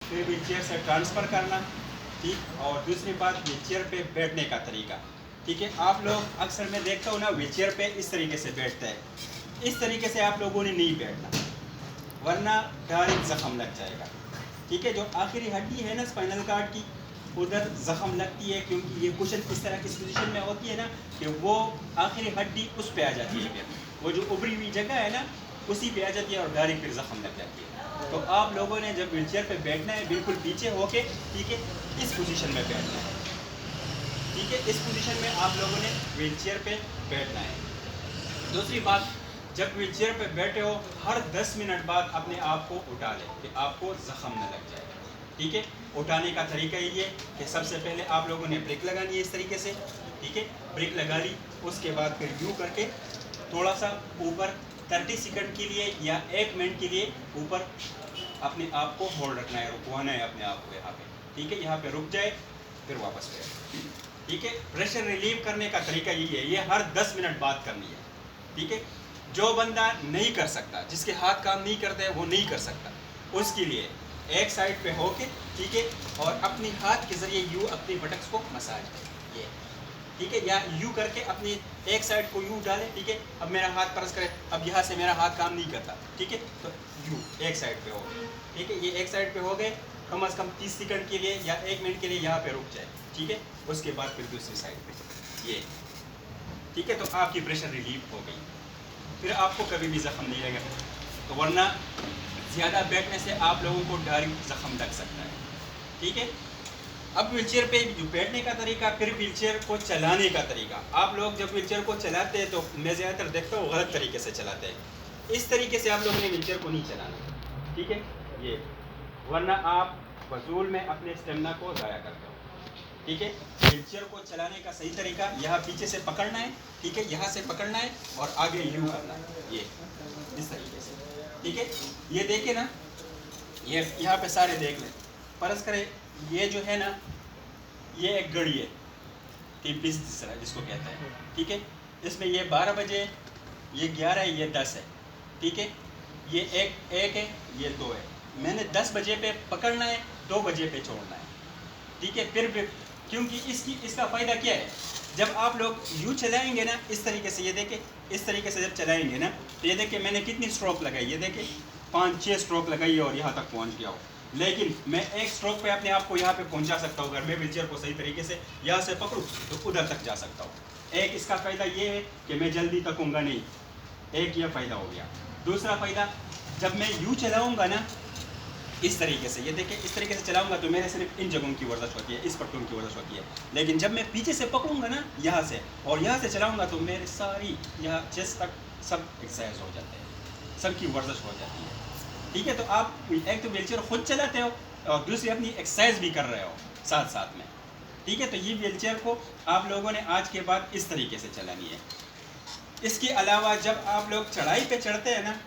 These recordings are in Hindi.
फिर व्हील चेयर से ट्रांसफ़र करना, ठीक। और दूसरी बात व्हील चेयर पे बैठने का तरीका, ठीक है। आप लोग अक्सर मैं देखता हूँ ना व्हील चेयर पे इस तरीके से बैठते हैं। इस तरीके से आप लोगों ने नहीं बैठना, वरना डायरेक्ट ज़ख़म लग जाएगा, ठीक है। जो आखिरी हड्डी है ना स्पाइनल कार्ड की, उधर ज़ख़म लगती है, क्योंकि ये कुशन इस तरह की पोजीशन में होती है ना कि वो आखिरी हड्डी उस पे आ जाती है, फिर वो जो उभरी हुई जगह है ना उसी पे आ जाती है और डायरेक्ट फिर ज़ख़म लग जाती है। तो आप लोगों ने जब व्हीलचेयर पे बैठना है बिल्कुल पीछे होके, ठीक है, इस पोजीशन में बैठना है, ठीक है। इस पोजीशन में आप लोगों ने व्हीलचेयर पे बैठना है। दूसरी बात, जब व्हीलचेयर पे बैठे हो हर 10 मिनट बाद अपने आप को उठा लें कि आपको ज़ख़म न लग जाए, ठीक है। उठाने का तरीका ये है कि सबसे पहले आप लोगों ने ब्रेक लगानी है इस तरीके से, ठीक है। ब्रेक लगा ली, उसके बाद फिर यूँ करके थोड़ा सा ऊपर 30 सेकंड के लिए या 1 मिनट के लिए ऊपर अपने आप को होल्ड रखना है, रुकवाना है अपने आप को यहाँ पे, ठीक है। यहाँ पे रुक जाए फिर वापस बैठ, ठीक है। प्रेशर रिलीव करने का तरीका यही है, ये हर 10 मिनट बाद करनी है, ठीक है। जो बंदा नहीं कर सकता, जिसके हाथ काम नहीं करते हैं, वो नहीं कर सकता, उसके लिए एक साइड पे होके, ठीक है, और अपनी हाथ के ज़रिए यूँ अपनी बटक्स को मसाज करें, ये, ठीक है। या यूँ करके अपनी एक साइड को यूँ डालें, ठीक है। अब मेरा हाथ परस करे, अब यहाँ से मेरा हाथ काम नहीं करता, ठीक है, तो यूँ एक साइड पे हो गए, ठीक है। ये एक साइड पे हो गए, कम अज़ कम 30 सेकंड के लिए या 1 मिनट के लिए यहाँ पे रुक जाए, ठीक है। उसके बाद फिर दूसरी साइड पे ये, ठीक है। तो आपकी प्रेशर रिलीफ हो गई, फिर आपको कभी भी ज़ख़म नहीं लगेगा, तो वरना ज़्यादा बैठने से आप लोगों को डायरेक्ट ज़ख़म लग सकता है, ठीक है। अब व्हीलचेयर पे जो बैठने का तरीका, फिर व्हीलचेयर को चलाने का तरीका। आप लोग जब व्हीलचेयर को चलाते हैं तो मैं ज़्यादातर देखता हूँ गलत तरीके से चलाते हैं। इस तरीके से आप लोगों ने व्हीलचेयर को नहीं चलाना, ठीक है, ये, वरना आप फजूल में अपने स्टेमिना को ज़ाया करते हो, ठीक है। व्हीलचेयर को चलाने का सही तरीका, यहाँ पीछे से पकड़ना है, ठीक है, यहाँ से पकड़ना है और आगे यूँ करना है, ये इस तरीके से, ठीक है। ये देखे ना, ये यहाँ पे सारे देख लें, फर्ज करें ये जो है ना, ये एक घड़ी है, टिपीस जिसको कहते हैं, ठीक है। इसमें ये 12 बजे, ये 11 है, ये 10 है, ठीक है। ये एक है, ये 2 है। मैंने 10 बजे पे पकड़ना है, 2 बजे पे छोड़ना है, ठीक है। फिर क्योंकि इसका फ़ायदा क्या है, जब आप लोग यूँ चलाएंगे ना इस तरीके से, ये देखें, इस तरीके से जब चलाएंगे ना, तो ये देखें मैंने कितनी स्ट्रोक लगाई, ये देखें 5-6 स्ट्रोक लगाई है और यहाँ तक पहुँच गया हो। लेकिन मैं एक स्ट्रोक पे अपने आप को यहाँ पे पहुँचा सकता हूँ, अगर मैं व्हीलचेयर को सही तरीके से यहाँ से पकड़ूँ तो उधर तक जा सकता हूँ। एक इसका फ़ायदा ये है कि मैं जल्दी तकूँगा नहीं, एक ये फ़ायदा हो गया। दूसरा फ़ायदा, जब मैं यूँ चलाऊँगा ना इस तरीके से, ये देखिए इस तरीके से चलाऊंगा तो मेरे सिर्फ इन जगहों की वर्जिश होती है, इस पट्टों की वर्जिश होती है। लेकिन जब मैं पीछे से पकड़ूंगा ना यहाँ से और यहाँ से चलाऊंगा तो मेरे सारी यहाँ चेस्ट तक सब एक्सरसाइज हो जाते हैं, सब की वर्जिश हो जाती है, ठीक है। तो आप एक तो व्हीलचेयर खुद चलाते हो और दूसरी अपनी एक्सरसाइज भी कर रहे हो साथ साथ में, ठीक है। तो ये व्हीलचेयर को आप लोगों ने आज के बाद इस तरीके से चलानी है। इसके अलावा जब आप लोग चढ़ाई पे चढ़ते हैं ना,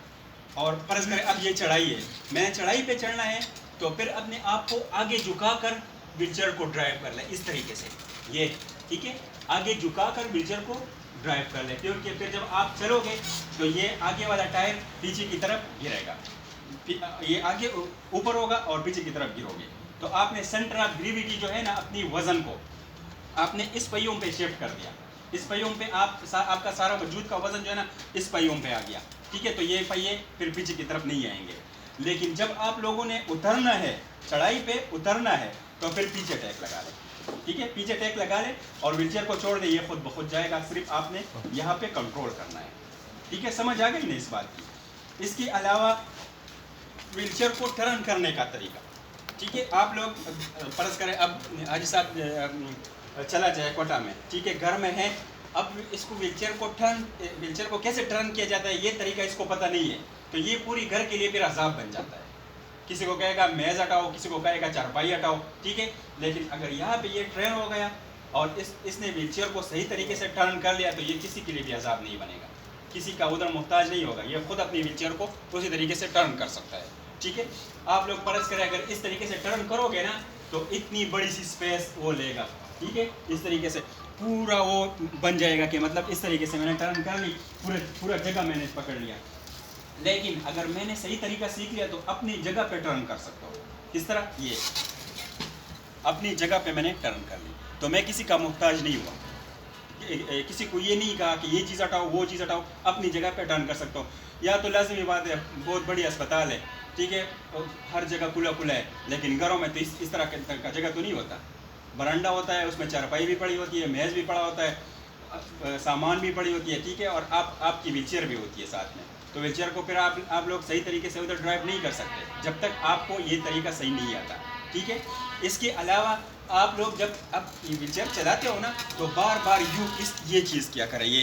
और फर्ज करें अब ये चढ़ाई है, मैंने चढ़ाई पे चढ़ना है, तो फिर अपने आप को आगे झुकाकर व्हीलचेयर को ड्राइव कर लें इस तरीके से, ये, ठीक है। आगे झुकाकर व्हीलचेयर को ड्राइव कर लें, क्योंकि फिर जब आप चलोगे तो ये आगे वाला टायर पीछे की तरफ गिरेगा, ये आगे ऊपर होगा और पीछे की तरफ गिरोगे। तो आपने सेंटर ऑफ ग्रेविटी जो है ना, अपनी वज़न को आपने इस पहियों पे शिफ्ट कर दिया, इस पहियों पे आपका सारा वजूद का वज़न जो है ना इस पहियों पे आ गया, ठीक है। तो ये पहिए फिर पीछे की तरफ नहीं आएंगे। लेकिन जब आप लोगों ने उतरना है, चढ़ाई पे उतरना है, तो फिर पीछे टैक लगा लें, ठीक है, पीछे टैक लगा लें और व्हीलचेयर को छोड़ दें, ये खुद ब खुद जाएगा, सिर्फ आपने यहाँ पे कंट्रोल करना है, ठीक है। समझ आ गई ना इस बात की। इसके अलावा व्हीलचेयर को टर्न करने का तरीका, ठीक है। आप लोग फर्ज करें अब हाजी साहब चला जाए कोटा में, ठीक है, घर में है, अब इसको व्हीलचेयर को कैसे टर्न किया जाता है ये तरीका इसको पता नहीं है, तो ये पूरी घर के लिए फिर अजाब बन जाता है। किसी को कहेगा मेज़ हटाओ, किसी को कहेगा चारपाई हटाओ, ठीक है। लेकिन अगर यहाँ पे ये ट्रेन हो गया और इसने व्हीलचेयर को सही तरीके से टर्न कर लिया, तो ये किसी के लिए भी अजाब नहीं बनेगा, किसी का उधर मोहताज नहीं होगा, ये खुद अपनी व्हीलचेयर को उसी तरीके से टर्न कर सकता है, ठीक है। आप लोग फर्ज करें अगर इस तरीके से टर्न करोगे ना, तो इतनी बड़ी सी स्पेस वो लेगा, ठीक है। इस तरीके से पूरा वो बन जाएगा कि मतलब इस तरीके से मैंने टर्न कर ली, पूरा जगह मैंने पकड़ लिया। लेकिन अगर मैंने सही तरीका सीख लिया तो अपनी जगह पे टर्न कर सकता हूँ, किस तरह, ये अपनी जगह पे मैंने टर्न कर ली, तो मैं किसी का मोहताज नहीं हुआ, किसी को ये नहीं कहा कि ये चीज़ हटाओ वो चीज़ हटाओ, अपनी जगह पे टर्न कर सकता हूँ। या तो लाजमी बात है, बहुत बड़ी अस्पताल है, ठीक है, हर जगह खुला खुला है, लेकिन घरों में तो इस तरह का जगह तो नहीं होता। बरांडा होता है, उसमें चारपाई भी पड़ी होती है, मेज़ भी पड़ा होता है, सामान भी पड़ी होती है, ठीक है, और आपकी व्हीलचेयर भी होती है साथ में। तो व्हीलचेयर को फिर आप लोग सही तरीके से उधर ड्राइव नहीं कर सकते जब तक आपको ये तरीका सही नहीं आता, ठीक है। इसके अलावा आप लोग जब आप व्हीलचेयर चलाते हो ना, तो बार बार ये चीज़ किया करें, ये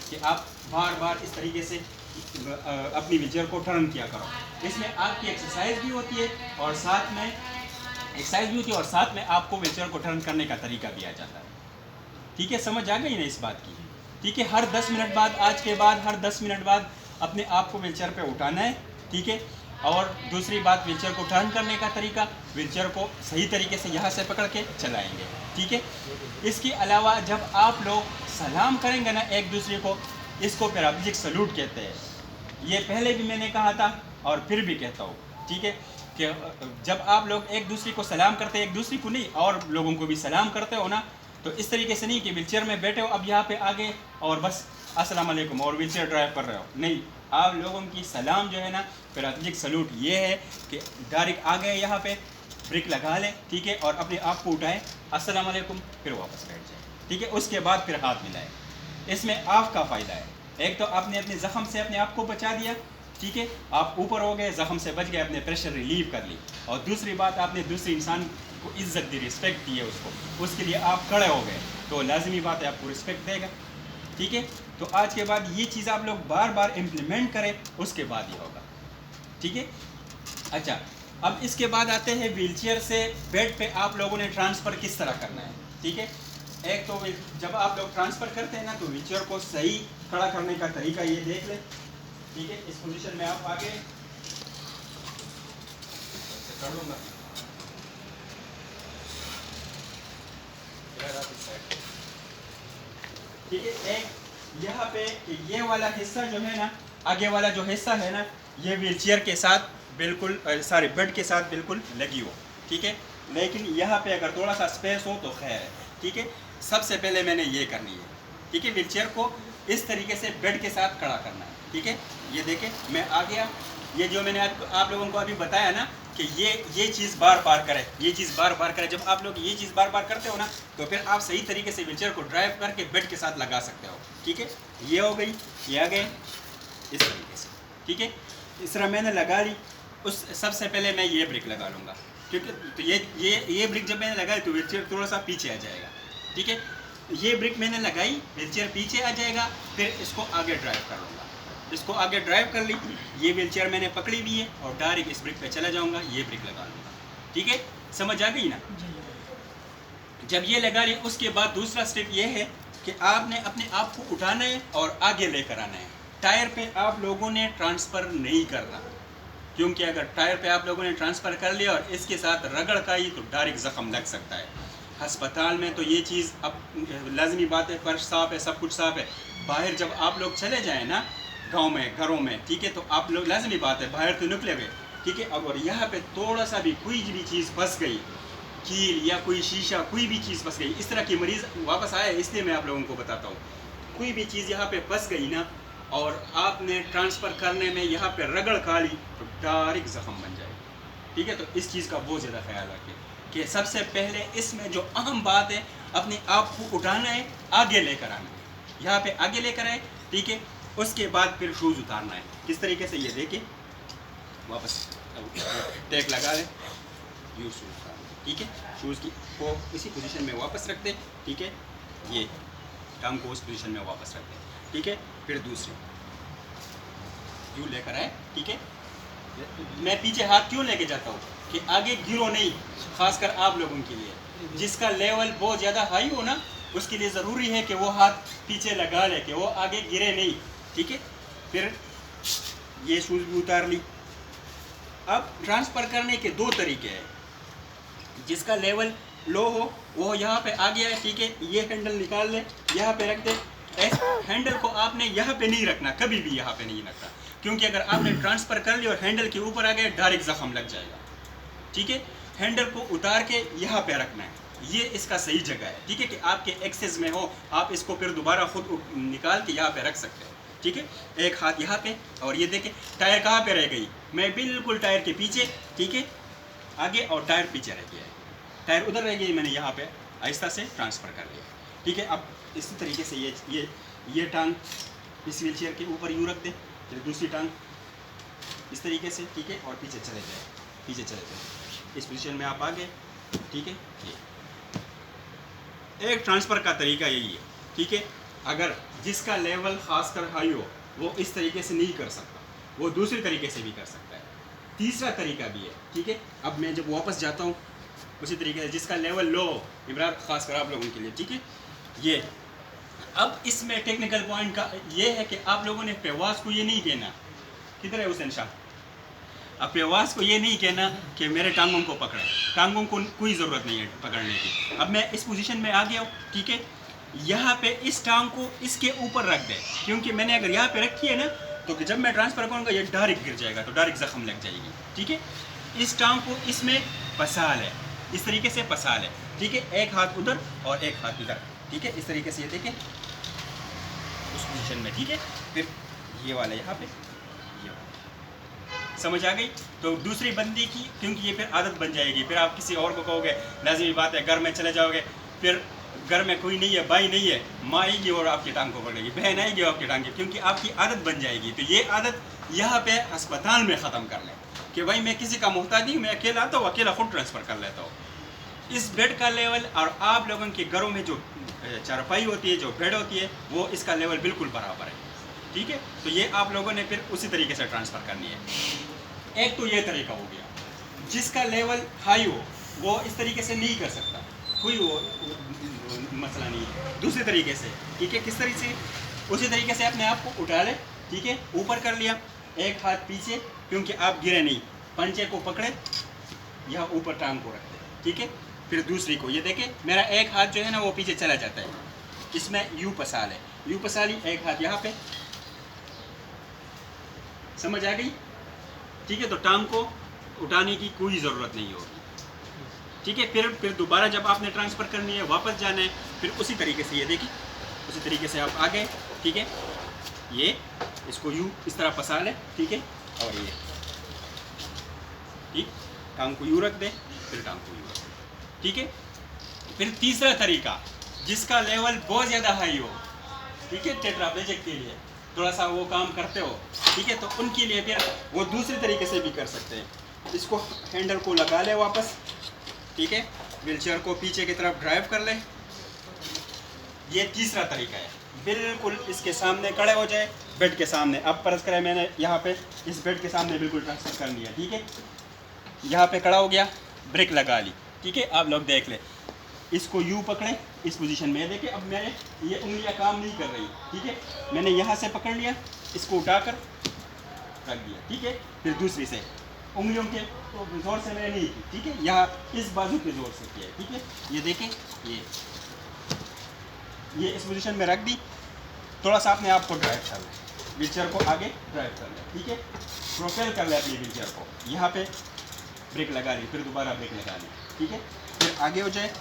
कि आप बार बार इस तरीके से अपनी व्हीलचेयर को टर्न किया करो। इसमें आपकी एक्सरसाइज भी होती है और साथ में आपको व्हीलचेयर को टर्न करने का तरीका भी आ जाता है, ठीक है। समझ आ गई ना इस बात की, ठीक है। हर 10 मिनट बाद, आज के बाद हर 10 मिनट बाद अपने आप को व्हीलचेयर पे उठाना है, ठीक है। और दूसरी बात, व्हीलचेयर को टर्न करने का तरीका, व्हीलचेयर को सही तरीके से यहाँ से पकड़ के चलाएंगे, ठीक है। इसके अलावा जब आप लोग सलाम करेंगे ना एक दूसरे को, इसको फिर अभिजिक सलूट कहते हैं। ये पहले भी मैंने कहा था और फिर भी कहता हूँ, ठीक है, कि जब आप लोग एक दूसरे को सलाम करते हैं, एक दूसरे को नहीं और लोगों को भी सलाम करते हो ना, तो इस तरीके से नहीं कि व्हीलचेयर में बैठे हो अब यहाँ पे आगे और बस अस्सलाम वालेकुम और व्हीलचेयर ड्राइव कर रहे हो, नहीं। आप लोगों की सलाम जो है ना, फिर अभिजिक सलूट ये है कि डायरेक्ट आ गए यहाँ पे, ब्रेक लगा लें, ठीक है, और अपने आप को उठाएं, अस्सलाम वालेकुम, फिर वापस बैठ जाए, ठीक है। उसके बाद फिर हाथ मिलाएं। इसमें आपका फ़ायदा है, एक तो आपने अपने ज़ख़म से अपने आप को बचा दिया, ठीक है, आप ऊपर हो गए, ज़ख़म से बच गए, अपने प्रेशर रिलीव कर ली, और दूसरी बात आपने दूसरे इंसान को इज्जत दी, रिस्पेक्ट दी है उसको, उसके लिए आप खड़े हो गए, तो लाजमी बात है आपको रिस्पेक्ट देगा, ठीक है। तो आज के बाद ये चीज़ आप लोग बार बार इम्प्लीमेंट करें, उसके बाद ही होगा, ठीक है। अच्छा, अब इसके बाद आते हैं व्हीलचेयर से बेड पे आप लोगों ने ट्रांसफ़र किस तरह करना है, ठीक है। एक तो जब आप लोग ट्रांसफ़र करते हैं ना, तो व्हीलचेयर को सही खड़ा करने का तरीका ये देख लें, ठीक है। इस पोजीशन में आप आगे कर लूँगा, ठीक है। एक यहाँ पे ये वाला हिस्सा जो है ना, आगे वाला जो हिस्सा है ना, ये व्हीलचेयर के साथ बिल्कुल सारे बेड के साथ बिल्कुल लगी हो, ठीक है। लेकिन यहाँ पे अगर थोड़ा सा स्पेस हो तो खैर है, ठीक है। सबसे पहले मैंने ये करनी है, ठीक है, व्हीलचेयर को इस तरीके से बेड के साथ खड़ा करना है, ठीक है। ये देखें, मैं आ गया, ये जो मैंने आप लोगों को अभी बताया ना कि ये चीज़ बार बार करें, ये चीज़ बार बार करें। जब आप लोग ये चीज़ बार बार करते हो ना, तो फिर आप सही तरीके से व्हीलचेयर को ड्राइव करके बेड के साथ लगा सकते हो, ठीक है। ये हो गई, ये आ गए इस तरीके से, ठीक है। इस तरह मैंने लगा ली। उस सबसे पहले मैं ये ब्रेक लगा लूँगा, क्योंकि तो ये ब्रेक जब मैंने लगाई तो व्हीलचेयर थोड़ा सा पीछे आ जाएगा, ठीक है। ये ब्रेक मैंने लगाई, व्हीलचेयर पीछे आ जाएगा, फिर इसको आगे ड्राइव कर लूँगा, इसको आगे ड्राइव कर ली, ये व्हीलचेयर मैंने पकड़ी हुई है और डायरेक्ट इस ब्रेक पे चला जाऊँगा, ये ब्रेक लगा लूँगा, ठीक है। समझ आ गई ना। जब ये लगा ली, उसके बाद दूसरा स्टेप ये है कि आपने अपने आप को उठाना है और आगे लेकर आना है। टायर पे आप लोगों ने ट्रांसफ़र नहीं करना, क्योंकि अगर टायर पे आप लोगों ने ट्रांसफ़र कर लिया और इसके साथ रगड़ खाई तो डायरेक्ट ज़ख़म लग सकता है। हस्पताल में तो ये चीज़ अब लाजमी बात है, फर्श साफ़ है, सब कुछ साफ़ है। बाहर जब आप लोग चले जाएँ ना, गांव में, घरों में, ठीक है, तो आप लोग लाजमी बात है बाहर तो निकले गए, ठीक है। अगर यहाँ पे थोड़ा सा भी कोई भी चीज़ फंस गई, कील या कोई शीशा, कोई भी चीज़ फंस गई, इस तरह की मरीज़ वापस आए, इसलिए मैं आप लोगों को बताता हूँ। कोई भी चीज़ यहाँ पे फंस गई ना और आपने ट्रांसफ़र करने में यहाँ पे रगड़ खा ली तो डायरेक्ट ज़ख़म बन जाए, ठीक है। तो इस चीज़ का बहुत ज़्यादा ख्याल रखें कि सबसे पहले इसमें जो अहम बात है, अपने आप को उठाना है, आगे लेकर आना है, यहाँ पे आगे लेकर आए, ठीक है। उसके बाद फिर शूज़ उतारना है, किस तरीके से, ये देखिए, वापस टैग लगा लें, यूँ शूज़ उतारना, ठीक है। शूज़ की को इसी पोजीशन में वापस रख दें, ठीक है। ये टांग को उस पोजीशन में वापस रख दें, ठीक है। फिर दूसरी यूँ लेकर आए, ठीक है। मैं पीछे हाथ क्यों लेके जाता हूँ कि आगे गिरो नहीं, खासकर आप लोगों के लिए जिसका लेवल बहुत ज़्यादा हाई हो ना, उसके लिए ज़रूरी है कि वो हाथ पीछे लगा ले कि वो आगे गिरे नहीं, ठीक है। फिर ये शूज़ भी उतार ली। अब ट्रांसफ़र करने के दो तरीके हैं, जिसका लेवल लो हो वो यहाँ पे आ गया है, ठीक है। ये हैंडल निकाल ले, यहाँ पे रख दे। हैंडल को आपने यहाँ पे नहीं रखना, कभी भी यहाँ पे नहीं रखना, क्योंकि अगर आपने ट्रांसफ़र कर लिया और हैंडल के ऊपर आ गया डायरेक्ट ज़ख़म लग जाएगा, ठीक है। हैंडल को उतार के यहाँ पे रखना है, ये इसका सही जगह है, ठीक है, कि आपके एक्सेस में हो, आप इसको फिर दोबारा खुद निकाल के यहाँ पे रख सकते हैं, ठीक है। एक हाथ यहाँ पे, और ये देखें टायर कहाँ पे रह गई, मैं बिल्कुल टायर के पीछे, ठीक है, आगे और टायर पीछे रह गया है, टायर उधर रह गई, मैंने यहाँ पे आहिस्ता से ट्रांसफ़र कर लिया, ठीक है। अब इसी तरीके से ये टांग इस व्हील चेयर के ऊपर यूँ रख दें, फिर दूसरी टांग इस तरीके से, ठीक है, और पीछे चले जाए, पीछे चले जाए, इस पोजीशन में आप आ गए, ठीक है। ये एक ट्रांसफ़र का तरीका यही है, ठीक है। अगर जिसका लेवल खासकर हाई हो वो इस तरीके से नहीं कर सकता, वो दूसरी तरीके से भी कर सकता है, तीसरा तरीका भी है, ठीक है। अब मैं जब वापस जाता हूँ उसी तरीके से, जिसका लेवल लो हो, इमरान खासकर आप लोगों के लिए, ठीक है। ये अब इसमें टेक्निकल पॉइंट का ये है कि आप लोगों ने प्रवास को ये नहीं कहना, किधर है हुसैन शाह, अब प्रवास को ये नहीं कहना कि मेरे टांगों को पकड़े, टांगों को कोई ज़रूरत नहीं है पकड़ने की। अब मैं इस पोजीशन में आ गया हूँ, ठीक है, यहाँ पे इस टांग को इसके ऊपर रख दे, क्योंकि मैंने अगर यहाँ पे रखी है ना, तो जब मैं ट्रांसफ़र करूँगा ये डायरेक्ट गिर जाएगा, तो डायरेक्ट ज़ख्म लग जाएगी, ठीक है। इस टांग को इसमें पसाल है, इस तरीके से पसाल है, ठीक है, एक हाथ उधर और एक हाथ इधर, ठीक है, इस तरीके से ये देखें उस पोजीशन में, ठीक है। फिर ये वाला यहाँ पे, ये वाला, समझ आ गई। तो दूसरी बंदी की, क्योंकि ये फिर आदत बन जाएगी, फिर आप किसी और को कहोगे, लाजिमी बात है, घर में चले जाओगे, फिर घर में कोई नहीं है, भाई नहीं है, माँ आएगी और आपकी टांग को पकड़ेगी, बहन आएगी और आपकी टांग की, क्योंकि आपकी आदत बन जाएगी। तो ये आदत यहाँ पे अस्पताल में ख़त्म कर लें कि भाई मैं किसी का मोहताज नहीं, मैं अकेला आता हूँ, अकेला खुद ट्रांसफ़र कर लेता हूँ। इस बेड का लेवल और आप लोगों के घरों में जो चारपाई होती है, जो बेड होती है, वो इसका लेवल बिल्कुल बराबर है, ठीक है। तो ये आप लोगों ने फिर उसी तरीके से ट्रांसफ़र करनी है। एक तो ये तरीका हो गया, जिसका लेवल हाई हो वो इस तरीके से नहीं कर सकता, कोई वो मसला नहीं है। दूसरे तरीके से, ठीक है, किस तरीके से, उसी तरीके से अपने आप को उठा ले, ठीक है, ऊपर कर लिया, एक हाथ पीछे, क्योंकि आप गिरे नहीं, पंचे को पकड़े, यहाँ ऊपर टांग को रखते, ठीक है। फिर दूसरी को, ये देखें मेरा एक हाथ जो है ना वो पीछे चला जाता है, इसमें यू पसाल है, यू पसाली, एक हाथ यहाँ पे, समझ आ गई, ठीक है। तो टांग को उठाने की कोई ज़रूरत नहीं होगी, ठीक है। फिर दोबारा जब आपने ट्रांसफ़र करनी है, वापस जाना है, फिर उसी तरीके से, ये देखिए उसी तरीके से आप आ गए, ठीक है। ये इसको यूँ इस तरह पसाल है, ठीक है, और ये ठीक, टांग को यूँ रख दे, फिर टांग को यूँ रख दे, ठीक है। फिर तीसरा तरीका, जिसका लेवल बहुत ज़्यादा हाई हो, ठीक है, टेट्राप्लेजिक के लिए थोड़ा सा वो काम करते हो, ठीक है, तो उनके लिए फिर वो दूसरे तरीके से भी कर सकते हैं। इसको हैंडल को लगा ले वापस, ठीक है, व्हीलचेयर को पीछे की तरफ ड्राइव कर ले, ये तीसरा तरीका है। बिल्कुल इसके सामने खड़े हो जाए, बेड के सामने। अब फर्ज करें मैंने यहाँ पे इस बेड के सामने बिल्कुल ट्रांसफ़र कर लिया, ठीक है, यहाँ पे खड़ा हो गया, ब्रेक लगा ली, ठीक है। आप लोग देख ले, इसको यूँ पकड़े इस पोजीशन में, देखिए अब मैंने ये उंगलियाँ काम नहीं कर रही, ठीक है, मैंने यहाँ से पकड़ लिया, इसको उठाकर रख दिया, ठीक है। फिर दूसरी से उंगलियों के तो ज़ोर से मैंने नहीं की, ठीक है, यहाँ इस बाजू पे ज़ोर से किया है, ठीक है। ये देखें, ये इस पोजीशन में रख दी, थोड़ा सा अपने आप को ड्राइव कर लें, व्हीलचेयर को आगे ड्राइव कर लें, ठीक है, प्रोपेल कर लें अपनी व्हीलचेयर को, यहाँ पे ब्रेक लगा ली, फिर दोबारा ब्रेक लगा ली, ठीक है। फिर आगे हो जाए,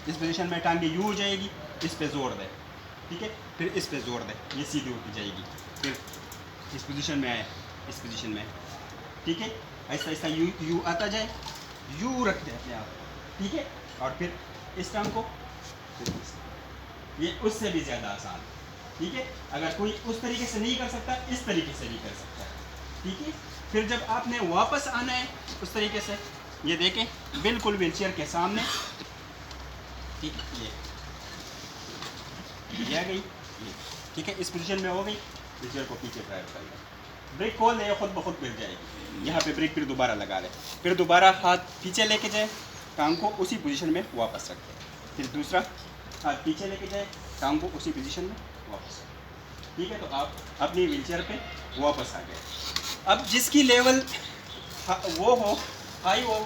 इस पोजीशन में टांगे यूँ हो जाएगी, इस पे जोर दे, ठीक है, फिर इस पे जोर दे, ये सीधी होती जाएगी, फिर इस पोजीशन में आए, इस पोजीशन में, ठीक है, ऐसा ऐसा यू आता जाए, यू रख दे अपने आप, ठीक है, और फिर इस टांग को, ये उससे भी ज़्यादा आसान, ठीक है। अगर कोई उस तरीके से नहीं कर सकता, इस तरीके से भी कर सकता है, ठीक है। फिर जब आपने वापस आना है उस तरीके से, ये देखें बिल्कुल व्हीलचेयर के सामने, ठीक है, ये आ गई, ये ठीक है, इस पोजीशन में हो गई, व्हीलचेयर को पीछे ड्राइव कर ले, ब्रेक खोल दे, खुद ब खुद गिर जाएगी, यहाँ पे ब्रेक फिर दोबारा लगा ले, फिर दोबारा हाथ पीछे लेके जाए, टांग को उसी पोजीशन में वापस रख दे, फिर दूसरा हाथ पीछे लेके जाए, टांग को उसी पोजीशन में वापस, ठीक है। तो आप अपनी व्हीलचेयर पे वापस आ गए। अब जिसकी लेवल वो हो, हाई हो,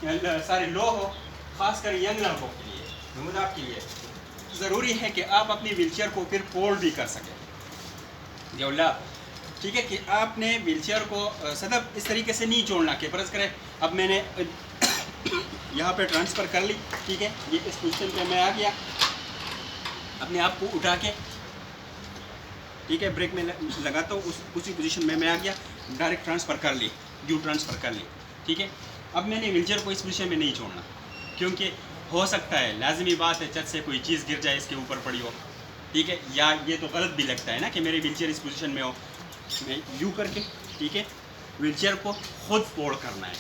सॉरी लो हो, ख़ासकर यंग लड़कों के लिए, नमूदाब के लिए ज़रूरी है कि आप अपनी व्हीलचेयर को फिर फोल्ड भी कर सकें, जौला, ठीक है, कि आपने व्हीलचेयर को सदब इस तरीके से नहीं छोड़ना कि फ़र्ज़ करें अब मैंने यहाँ पे ट्रांसफ़र कर ली, ठीक है। ये इस पोजीशन पे मैं आ गया, अपने आप को उठा के, ठीक है, ब्रेक में लगाता हूँ, उसी पोजीशन में मैं आ गया, डायरेक्ट ट्रांसफ़र कर ली, यू ट्रांसफ़र कर ली, ठीक है। अब मैंने व्हीलचेयर को इस पोजीशन में नहीं छोड़ना, क्योंकि हो सकता है, लाजमी बात है, छत से कोई चीज़ गिर जाए, इसके ऊपर पड़ी हो, ठीक है, या ये तो गलत भी लगता है ना कि मेरी व्हीलचेयर इस पोजीशन में हो। मैं यू करके, ठीक है, व्हीलचेयर को खुद फोल्ड करना है,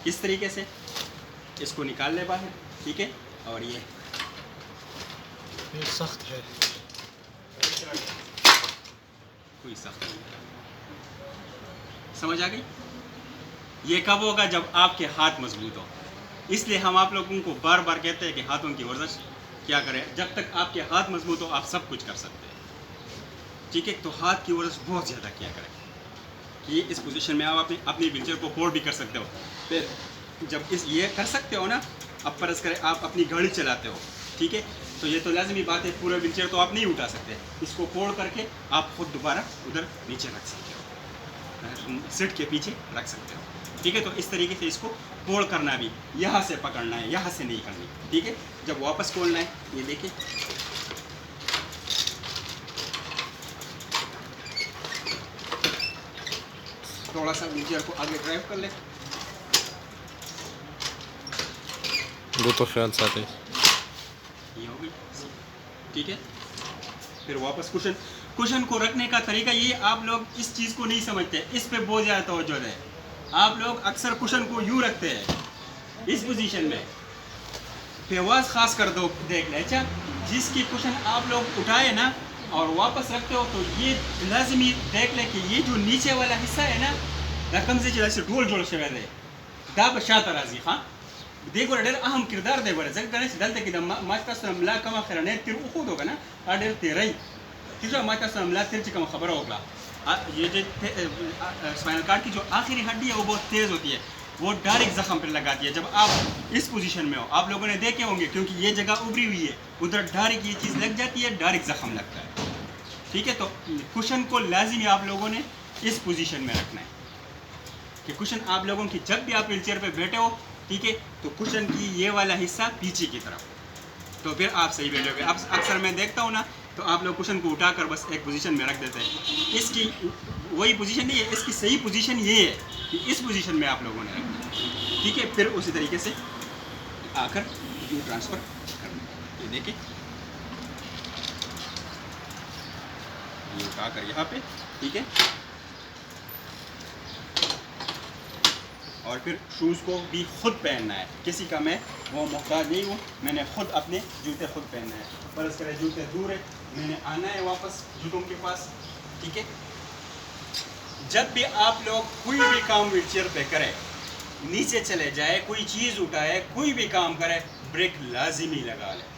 इस तरीके से इसको निकाल ले बाहर, ठीक है। और ये सख्त है, कोई सख्त नहीं, समझ आ गई। ये कब होगा? जब आपके हाथ मजबूत हो। इसलिए हम आप लोगों को बार बार कहते हैं कि हाथों की वर्जिश क्या करें। जब तक आपके हाथ मजबूत हो, आप सब कुछ कर सकते हैं, ठीक है। तो हाथ की वर्जिश बहुत ज़्यादा क्या करें कि इस पोजीशन में आप अपनी व्हीलचेयर को फोल्ड भी कर सकते हो। फिर जब ये कर सकते हो ना, अब फर्ज करें आप अपनी गाड़ी चलाते हो, ठीक है, तो ये तो लाजमी बात है, पूरा व्हीलचेयर तो आप नहीं उठा सकते, इसको फोल्ड करके आप खुद दोबारा उधर नीचे रख सकते हो, सीट के पीछे रख सकते हो, ठीक है। तो इस तरीके से इसको फोल्ड करना भी, यहाँ से पकड़ना है, यहाँ से नहीं करनी, ठीक है। जब वापस खोलना है, ये देखिए, थोड़ा सा व्हीलचेयर को आगे ड्राइव कर ले, दो तो ख्याल साथ है, ये हो गई, ठीक है। फिर वापस कुशन को रखने का तरीका ये, आप लोग इस चीज़ को नहीं समझते, इस पे बहुत ज़्यादा तवज्जो है। आप लोग अक्सर कुशन को यूँ रखते हैं इस पोजीशन में, फेवाज खास कर दो देख ले, अच्छा, जिसकी कुशन आप लोग उठाए ना और वापस रखते हो, तो ये लाजमी देख ले कि ये जो नीचे वाला हिस्सा है ना, रकम से जैसे ढोल ढोल शवे दे दाब शाता राजी हाँ देखो डेर अहम किरदार दे बड़े जग गणेश दलते कि मास्टर सलामला कमा खरने तिर उखुद होगा ना आडेर तेरई किसा मास्टर सलामला तिर चिकम खबर होगा। ये जो स्पाइनल कार्ड की जो आखिरी हड्डी है वो बहुत तेज़ होती है, वो डायरेक्ट जख्म पर लगाती है। जब आप इस पोजीशन में हो, आप लोगों ने देखे होंगे, क्योंकि ये जगह उभरी हुई है, उधर डायरेक्ट ये चीज़ लग जाती है, डायरेक्ट जख्म लगता है, ठीक है। तो कुशन को लाजिमी आप लोगों ने इस पोजीशन में रखना है कि कुशन आप लोगों की, जब भी आप व्हीलचेयर पे बैठे हो, ठीक है, तो कुशन की ये वाला हिस्सा पीछे की तरफ, तो फिर आप सही बैठोगे। अब अक्सर मैं देखता हूँ ना, तो आप लोग कुशन को उठाकर बस एक पोजीशन में रख देते हैं, इसकी वही पोजीशन नहीं है, इसकी सही पोजीशन ये है कि इस पोजीशन में आप लोगों ने रखना है, ठीक है। फिर उसी तरीके से आकर यू ट्रांसफ़र करना, ये देखिए, ये उठाकर यहाँ पे, ठीक है। और फिर शूज़ को भी खुद पहनना है, किसी का मैं वो मोहताज नहीं हूँ, मैंने खुद अपने जूते खुद पहनना है। पर इसके जूते दूर है, मैंने आना है वापस जूतों के पास, ठीक है। जब भी आप लोग कोई भी काम व्हीलचेयर पे करें, नीचे चले जाए, कोई चीज़ उठाए, कोई भी काम करे, ब्रेक लाजिमी लगा लें,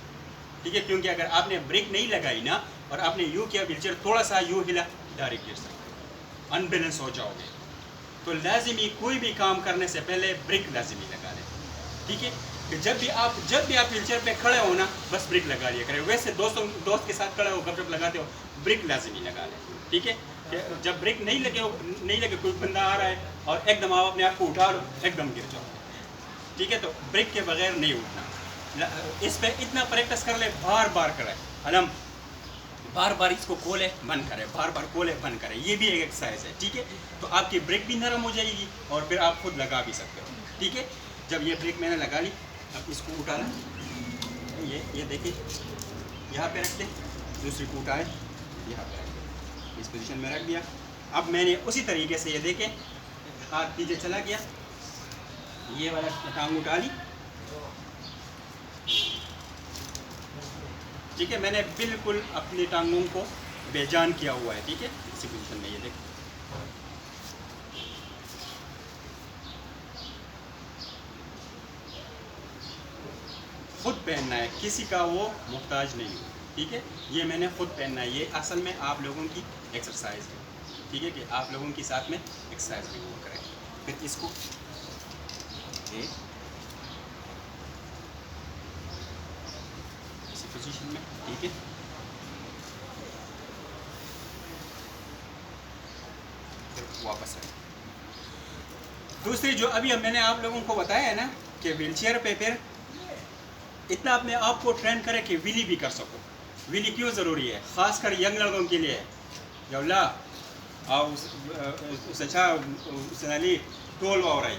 ठीक है। क्योंकि अगर आपने ब्रेक नहीं लगाई ना और आपने यूँ किया, व्हीलचेयर थोड़ा सा यूँ हिला, डायरेक्ट गिर सकते, अनबैलेंस हो जाओगे। तो लाजिमी कोई भी काम करने से पहले ब्रेक लाजिमी लगा लें, ठीक है। कि जब भी आप व्हीलचेयर पे खड़े हो ना, बस ब्रेक लगा लिया करें। वैसे दोस्त के साथ खड़े हो, गपशप लगाते हो, ब्रेक लाजिमी लगा लें, ठीक है। कि जब ब्रेक नहीं लगे कोई बंदा आ रहा है और एकदम आप अपने आप को उठा लो, एकदम गिर जाओ, ठीक है। तो ब्रेक के बगैर नहीं उठना, इस पर इतना प्रैक्टिस कर ले, बार बार करें, अलम बार बार इसको खोले बंद करें, बार बार खोले बंद करें, ये भी एक एक्सरसाइज है, ठीक है। तो आपकी ब्रेक भी नरम हो जाएगी और फिर आप खुद लगा भी सकते हो, ठीक है। जब ये ब्रेक मैंने लगा ली, अब इसको उठाना, ये देखिए, यहाँ पे रख दे, दूसरी को उठाए, यहाँ पे रख दे, इस पोजीशन में रख दिया। अब मैंने उसी तरीके से ये देखें, हाथ पीछे चला गया, ये वाला टांग उठा ली, ठीक है। मैंने बिल्कुल अपनी टांगों को बेजान किया हुआ है, ठीक है। इसी पोजीशन में ये देखिए, खुद पहनना है, किसी का वो मोहताज नहीं हो, ठीक है। ये मैंने खुद पहनना है, ये असल में आप लोगों की एक्सरसाइज है, ठीक है, कि आप लोगों के साथ में एक्सरसाइज भी वो करें। फिर इसको इसी पोजीशन में, ठीक है। फिर वापस आए। दूसरी जो अभी मैंने आप लोगों को बताया है ना कि व्हीलचेयर पे फिर इतना अपने आप को ट्रेन करें कि व्हीली भी कर सको। व्हीली क्यों ज़रूरी है? ख़ासकर यंग लड़कों के लिए। जवला उसली टोल वाई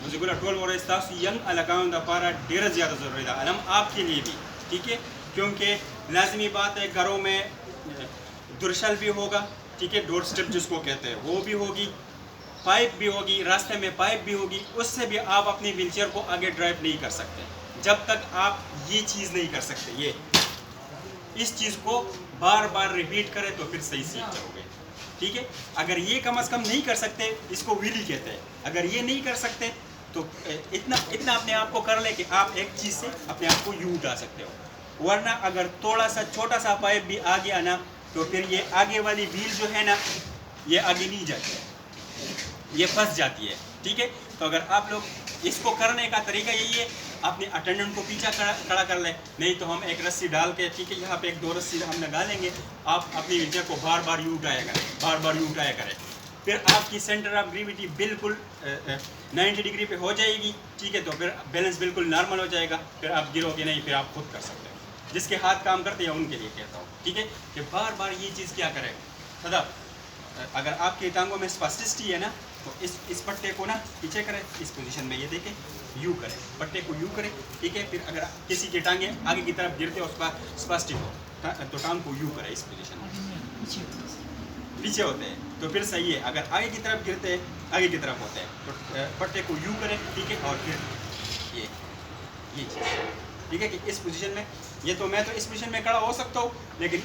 मुझे बोला टोल वाई यंग अलगाम पारा ढेर ज़्यादा ज़रूरी था अलम आपके लिए भी, ठीक है, क्योंकि लाजमी बात है घरों में दुर्शल भी होगा, ठीक है, डोर स्टेप जिसको कहते हैं वो भी होगी, पाइप भी होगी, रास्ते में पाइप भी होगी, उससे भी आप अपनी व्हीलचेयर को आगे ड्राइव नहीं कर सकते जब तक आप ये चीज़ नहीं कर सकते। ये इस चीज़ को बार बार रिपीट करें तो फिर सही सीख जाओगे, ठीक है। अगर ये कम से कम नहीं कर सकते इसको व्हीली कहते हैं। अगर ये नहीं कर सकते तो इतना अपने आप को कर ले कि आप एक चीज़ से अपने आप को यूँ उठा सकते हो, वरना अगर थोड़ा सा छोटा सा पाइप भी आ गया ना तो फिर ये आगे वाली व्हील जो है ना ये आगे नहीं जाती है, ये फंस जाती है, ठीक है। तो अगर आप लोग इसको करने का तरीका यही है, अपने अटेंडेंट को पीछा खड़ा कर लें, नहीं तो हम एक रस्सी डाल के, ठीक है, यहाँ पे एक 2 रस्सी हम लगा लेंगे, आप अपनी व्हीलचेयर को बार बार यूँ उठाया करें, बार बार यूँ उठाया करें, फिर आपकी सेंटर ऑफ ग्रेविटी बिल्कुल 90 डिग्री पे हो जाएगी, ठीक है। तो फिर बैलेंस बिल्कुल नॉर्मल हो जाएगा, फिर आप गिरोगे नहीं, फिर आप खुद कर सकते हो। जिसके हाथ काम करते हैं उनके लिए कहता हूँ, ठीक है, कि बार बार ये चीज़ क्या करें। सदा अगर आपकी टांगों में स्पास्टिसिटी है ना तो इस पट्टे को ना पीछे करें, इस पोजीशन में ये देखें, यू करें, पट्टे को यू करें, ठीक है। फिर अगर किसी के टांगे आगे की तरफ गिरते हो उसका स्पास्टिक हो तो टांग को यू करें, इस पोजीशन में पीछे होते हैं तो फिर सही है। अगर आगे की तरफ गिरते हैं, आगे की तरफ होते हैं तो पट्टे को यू करें, ठीक है। और फिर ये चीज़, ठीक है, कि इस पोजीशन में ये तो मैं तो इस पोजीशन में खड़ा हो सकता हूँ, लेकिन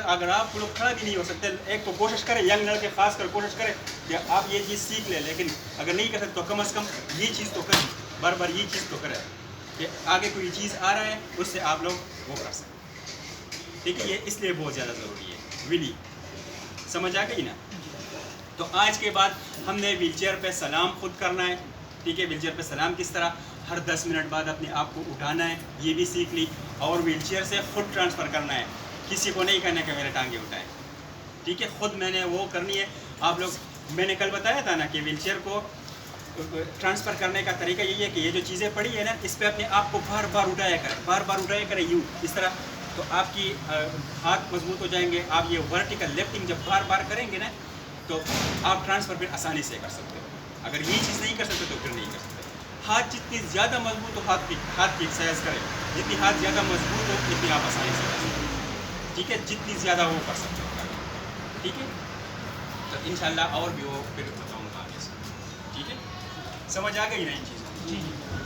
अगर आप लोग खड़ा भी नहीं हो सकते, एक तो कोशिश करें, यंग लड़के खास कर कोशिश करें कि आप ये चीज़ सीख लें, लेकिन अगर नहीं कर सकते तो कम से कम ये चीज़ तो करें, बार बार ये चीज़ तो करें कि आगे कोई चीज़ आ रहा है उससे आप लोग वो कर सकें, ठीक है। ये इसलिए बहुत ज़्यादा ज़रूरी है। व्हीली समझ आ गई ना? तो आज के बाद हमने व्हीलचेयर पे सलाम खुद करना है, ठीक है। व्हीलचेयर पे सलाम किस तरह हर 10 मिनट बाद अपने आप को उठाना है, ये भी सीख ली। और व्हीलचेयर से खुद ट्रांसफ़र करना है, किसी को नहीं कहना कि मेरे टांगे उठाएं, ठीक है। खुद मैंने वो करनी है। आप लोग, मैंने कल बताया था ना कि व्हीलचेयर को ट्रांसफ़र करने का तरीका यही है कि ये जो चीज़ें पड़ी है ना इस पर अपने आप को बार बार उठाया करें यूँ, इस तरह, तो आपकी हाथ मजबूत हो जाएंगे। आप ये वर्टिकल लिफ्टिंग जब बार बार करेंगे ना तो आप ट्रांसफ़र फिर आसानी से कर सकते हो। अगर ये चीज़ नहीं कर सकते तो फिर नहीं कर सकते। हाथ जितनी ज़्यादा मजबूत हो, हाथ की एक्सरसाइज करें, जितनी हाथ ज़्यादा मजबूत हो इतनी आप आसानी से कर सकते हो, ठीक है। जितनी ज़्यादा वो कर सकते हो, ठीक है। तो इंशाल्लाह और भी वो फिर बताऊँगा आगे से, ठीक है। समझ आ गई ना इन चीज़ों?